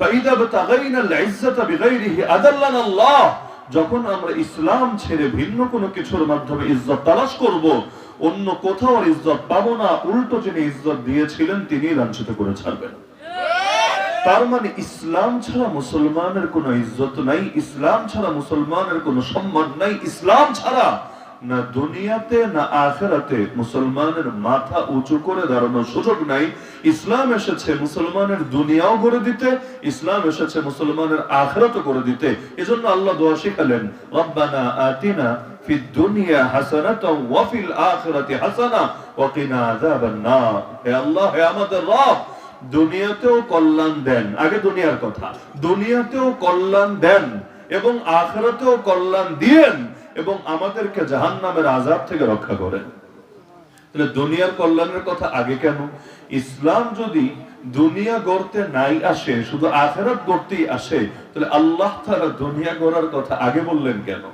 ফাইদা বাতাগাইনাল ইজ্জাতা বিগাইরিহি আদাল্লানা আল্লাহ, যখন আমরা ইসলাম ছেড়ে ভিন্ন কোনো কিছুর মাধ্যমে ইজ্জত তালাশ করব, অন্য কোথাও আর ইজ্জত পাবো না, উল্টো যিনি ইজ্জত দিয়েছিলেন তিনি লাঞ্ছিত করে ছাড়বেন। তার মানে ইসলাম ছাড়া মুসলমানের কোনো ইজ্জত নাই, ইসলাম ছাড়া মুসলমানের কোনো সম্মান নাই, ইসলাম ছাড়া না দুনিয়াতে না আখিরাতে মুসলমানের মাথা উঁচু করে দাঁড়ানোর সুযোগ নাই। ইসলাম এসেছে মুসলমানের দুনিয়াও করে দিতে, ইসলাম এসেছে মুসলমানের আখিরাতও করে দিতে। এজন্য আল্লাহ দোয়া শিখালেন, রব্বানা আতিনা ফিদ দুনিয়া হাসানাতাও ওয়া ফিল আখিরাতি হাসানা ওয়া কিনা আযাবান নার। হে আল্লাহ, হে আমাদের রব, দুনিয়াতেও কল্যাণ দেন, আগে দুনিয়ার কথা, দুনিয়াতেও কল্যাণ দেন এবং আখিরাতেও কল্যাণ দিয়েন এবং আমাদেরকে জাহান্নামের আযাব থেকে রক্ষা করেন। তাহলে দুনিয়ার কল্যাণের কথা আগে কেন? ইসলাম যদি দুনিয়া গড়তে নাই আসে, শুধু আখিরাত গড়তেই আসে, তাহলে আল্লাহ তাআলা দুনিয়া গড়ার কথা আগে বললেন কেন?